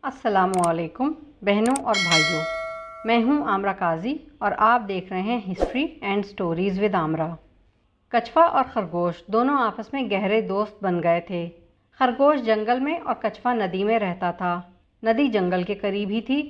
अस्सलामुअलैकुम बहनों और भाइयों, मैं हूं आमरा काजी और आप देख रहे हैं हिस्ट्री एंड स्टोरीज़ विद आमरा। कछवा और खरगोश दोनों आपस में गहरे दोस्त बन गए थे। खरगोश जंगल में और कछवा नदी में रहता था। नदी जंगल के करीब ही थी।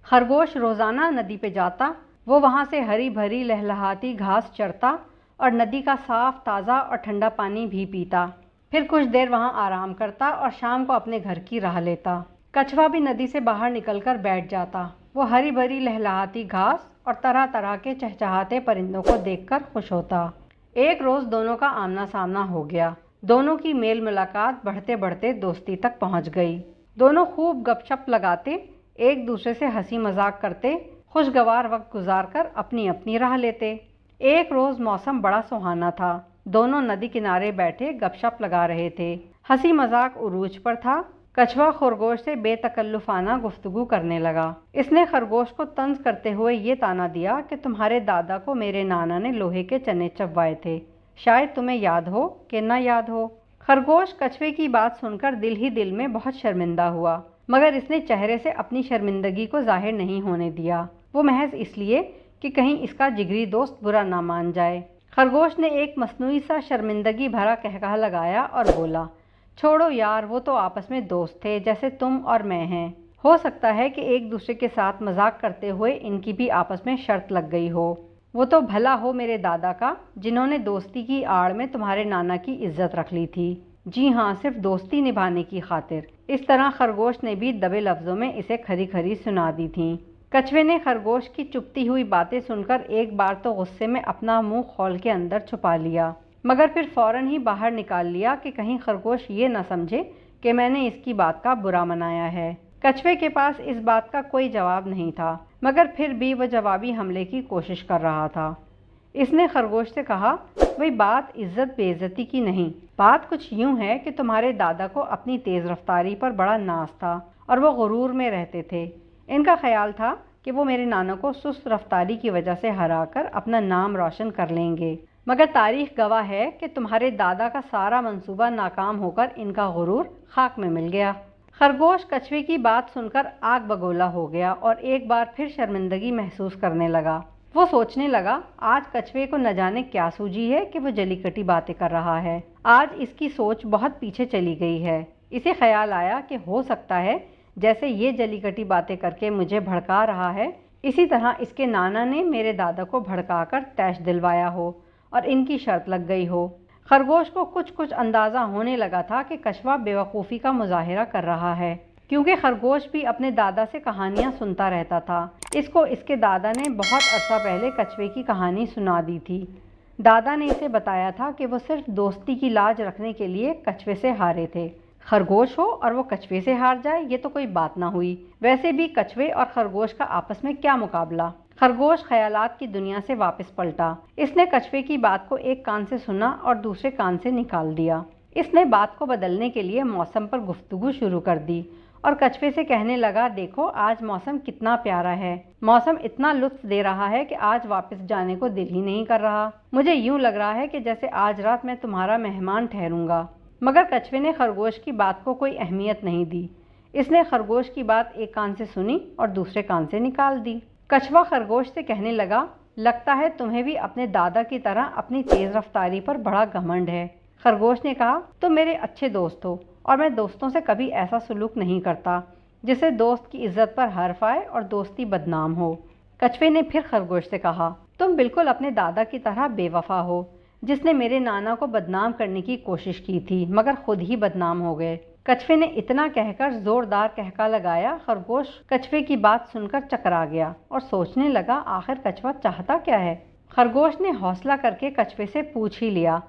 खरगोश रोज़ाना नदी पे जाता, वो वहाँ से हरी भरी लहलहाती घास चरता और नदी का साफ़ ताज़ा और ठंडा पानी भी पीता। फिर कुछ देर वहाँ आराम करता और शाम को अपने घर की राह लेता। कछवा भी नदी से बाहर निकलकर बैठ जाता। वो हरी भरी लहलहाती घास और तरह तरह के चहचहाते परिंदों को देखकर खुश होता। एक रोज़ दोनों का आमना सामना हो गया। दोनों की मेल मुलाकात बढ़ते बढ़ते दोस्ती तक पहुंच गई। दोनों खूब गपशप लगाते, एक दूसरे से हंसी मजाक करते, खुशगवार वक्त गुजारकर अपनी अपनी राह लेते। एक रोज़ मौसम बड़ा सुहाना था। दोनों नदी किनारे बैठे गपशप लगा रहे थे। हंसी मजाक उरूज पर था। कछवा खरगोश से बेतकल्लुफाना गुफ्तगू करने लगा। इसने खरगोश को तंज करते हुए ये ताना दिया कि तुम्हारे दादा को मेरे नाना ने लोहे के चने चबवाए थे, शायद तुम्हें याद हो कि न याद हो। खरगोश कछवे की बात सुनकर दिल ही दिल में बहुत शर्मिंदा हुआ, मगर इसने चेहरे से अपनी शर्मिंदगी को जाहिर नहीं होने दिया। वो महज इसलिए कि कहीं इसका जिगरी दोस्त बुरा ना मान जाए। खरगोश ने एक मसनूई सा शर्मिंदगी भरा कहकहा लगाया और बोला, छोड़ो यार, वो तो आपस में दोस्त थे जैसे तुम और मैं हैं। हो सकता है कि एक दूसरे के साथ मजाक करते हुए इनकी भी आपस में शर्त लग गई हो। वो तो भला हो मेरे दादा का, जिन्होंने दोस्ती की आड़ में तुम्हारे नाना की इज्जत रख ली थी। जी हाँ, सिर्फ दोस्ती निभाने की खातिर। इस तरह खरगोश ने भी दबे लफ्जों में इसे खरी खरी सुना दी थी। कछवे ने खरगोश की चुपती हुई बातें सुनकर एक बार तो गुस्से में अपना मुंह खोल के अंदर छुपा लिया, मगर फिर फौरन ही बाहर निकाल लिया कि कहीं खरगोश ये न समझे कि मैंने इसकी बात का बुरा मनाया है। कछवे के पास इस बात का कोई जवाब नहीं था, मगर फिर भी वह जवाबी हमले की कोशिश कर रहा था। इसने खरगोश से कहा, वही बात इज्जत बेइज्जती की नहीं, बात कुछ यूं है कि तुम्हारे दादा को अपनी तेज़ रफ्तारी पर बड़ा नाज था और वो गुरूर में रहते थे। इनका ख्याल था कि वो मेरे नाना को सुस्त रफ्तारी की वजह से हराकर अपना नाम रोशन कर लेंगे, मगर तारीख गवाह है कि तुम्हारे दादा का सारा मंसूबा नाकाम होकर इनका गुरूर खाक में मिल गया। खरगोश कछवे की बात सुनकर आग बगोला हो गया और एक बार फिर शर्मिंदगी महसूस करने लगा। वो सोचने लगा, आज कछवे को न जाने क्या सूझी है कि वो जलीकटी बातें कर रहा है। आज इसकी सोच बहुत पीछे चली गई है। इसे ख्याल आया कि हो सकता है जैसे ये जलीकटी बातें करके मुझे भड़का रहा है, इसी तरह इसके नाना ने मेरे दादा को भड़काकर तैश दिलवाया हो और इनकी शर्त लग गई हो। खरगोश को कुछ कुछ अंदाज़ा होने लगा था कि कछवा बेवकूफ़ी का मुजाहिरा कर रहा है, क्योंकि खरगोश भी अपने दादा से कहानियाँ सुनता रहता था। इसको इसके दादा ने बहुत अरसा पहले कछवे की कहानी सुना दी थी। दादा ने इसे बताया था कि वो सिर्फ दोस्ती की लाज रखने के लिए कछवे से हारे थे। खरगोश हो और वो कछवे से हार जाए, ये तो कोई बात ना हुई। वैसे भी कछवे और खरगोश का आपस में क्या मुकाबला। खरगोश ख्यालात की दुनिया से वापस पलटा। इसने कछवे की बात को एक कान से सुना और दूसरे कान से निकाल दिया। इसने बात को बदलने के लिए मौसम पर गुफ्तगू शुरू कर दी और कछवे से कहने लगा, देखो आज मौसम कितना प्यारा है। मौसम इतना लुत्फ दे रहा है कि आज वापस जाने को दिल ही नहीं कर रहा। मुझे यूं लग रहा है कि जैसे आज रात मैं तुम्हारा मेहमान ठहरूंगा। मगर कछवे ने खरगोश की बात को कोई अहमियत नहीं दी। इसने खरगोश की बात एक कान से सुनी और दूसरे कान से निकाल दी। कछवा खरगोश से कहने लगा, लगता है तुम्हें भी अपने दादा की तरह अपनी तेज़ रफ्तारी पर बड़ा घमंड है। खरगोश ने कहा, तुम मेरे अच्छे दोस्त हो और मैं दोस्तों से कभी ऐसा सलूक नहीं करता जिससे दोस्त की इज्जत पर हर्फ आए और दोस्ती बदनाम हो। कछवे ने फिर खरगोश से कहा, तुम बिल्कुल अपने दादा की तरह बेवफा हो, जिसने मेरे नाना को बदनाम करने की कोशिश की थी मगर खुद ही बदनाम हो गए। कछवे ने इतना कहकर जोरदार कहका लगाया। खरगोश कछवे की बात सुनकर चकरा गया और सोचने लगा, आखिर कछवा चाहता क्या है। खरगोश ने हौसला करके कछवे से पूछ ही लिया,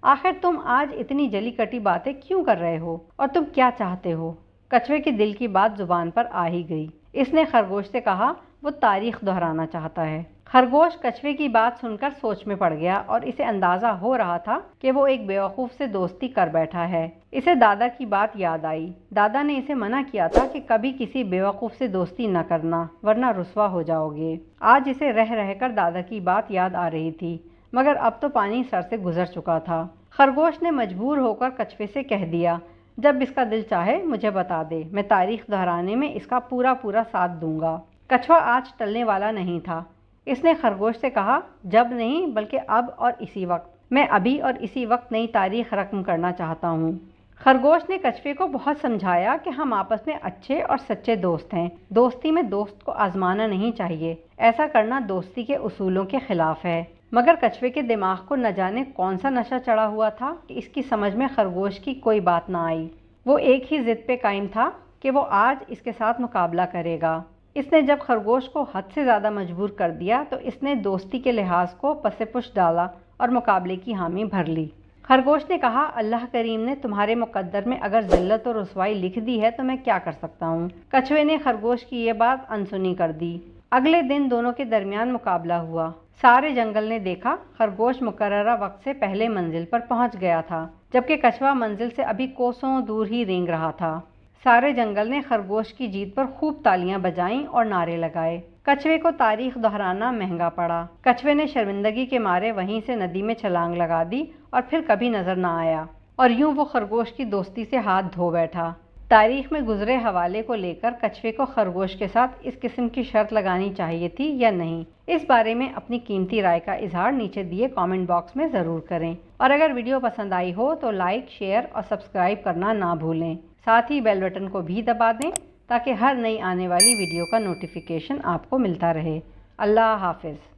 आखिर तुम आज इतनी जली कटी बातें क्यों कर रहे हो और तुम क्या चाहते हो। कछवे के दिल की बात जुबान पर आ ही गई। इसने खरगोश से कहा, वो तारीख दोहराना चाहता है। खरगोश कछवे की बात सुनकर सोच में पड़ गया और इसे अंदाज़ा हो रहा था कि वो एक बेवकूफ़ से दोस्ती कर बैठा है। इसे दादा की बात याद आई। दादा ने इसे मना किया था कि कभी किसी बेवकूफ़ से दोस्ती न करना, वरना रुस्वा हो जाओगे। आज इसे रह रहकर दादा की बात याद आ रही थी, मगर अब तो पानी सर से गुजर चुका था। खरगोश ने मजबूर होकर कछवे से कह दिया, जब इसका दिल चाहे मुझे बता दे, मैं तारीख दोहराने में इसका पूरा पूरा साथ दूंगा। कछुआ आज टलने वाला नहीं था। इसने खरगोश से कहा, जब नहीं बल्कि अब और इसी वक्त। मैं अभी और इसी वक्त नई तारीख रकम करना चाहता हूँ। खरगोश ने कछुए को बहुत समझाया कि हम आपस में अच्छे और सच्चे दोस्त हैं। दोस्ती में दोस्त को आजमाना नहीं चाहिए। ऐसा करना दोस्ती के उसूलों के खिलाफ है। मगर कछुए के दिमाग को न जाने कौन सा नशा चढ़ा हुआ था कि इसकी समझ में खरगोश की कोई बात ना आई। वो एक ही जिद पे कायम था कि वो आज इसके साथ मुकाबला करेगा। इसने जब खरगोश को हद से ज़्यादा मजबूर कर दिया तो इसने दोस्ती के लिहाज को पसे-पुश डाला और मुकाबले की हामी भर ली। खरगोश ने कहा, अल्लाह करीम ने तुम्हारे मुकद्दर में अगर ज़िल्लत और रुसवाई लिख दी है तो मैं क्या कर सकता हूँ। कछुए ने खरगोश की ये बात अनसुनी कर दी। अगले दिन दोनों के दरमियान मुकाबला हुआ। सारे जंगल ने देखा खरगोश मुकर्ररा वक्त से पहले मंजिल पर पहुंच गया था, जबकि कछुआ मंजिल से अभी कोसों दूर ही रेंग रहा था। सारे जंगल ने खरगोश की जीत पर खूब तालियां बजाईं और नारे लगाए। कछुए को तारीख दोहराना महंगा पड़ा। कछुए ने शर्मिंदगी के मारे वहीं से नदी में छलांग लगा दी और फिर कभी नजर न आया। और यूं वो खरगोश की दोस्ती से हाथ धो बैठा। तारीख में गुजरे हवाले को लेकर कछुए को खरगोश के साथ इस किस्म की शर्त लगानी चाहिए थी या नहीं, इस बारे में अपनी कीमती राय का इजहार नीचे दिए कमेंट बॉक्स में ज़रूर करें। और अगर वीडियो पसंद आई हो तो लाइक, शेयर और सब्सक्राइब करना ना भूलें। साथ ही बेल बटन को भी दबा दें ताकि हर नई आने वाली वीडियो का नोटिफिकेशन आपको मिलता रहे। अल्लाह हाफिज़।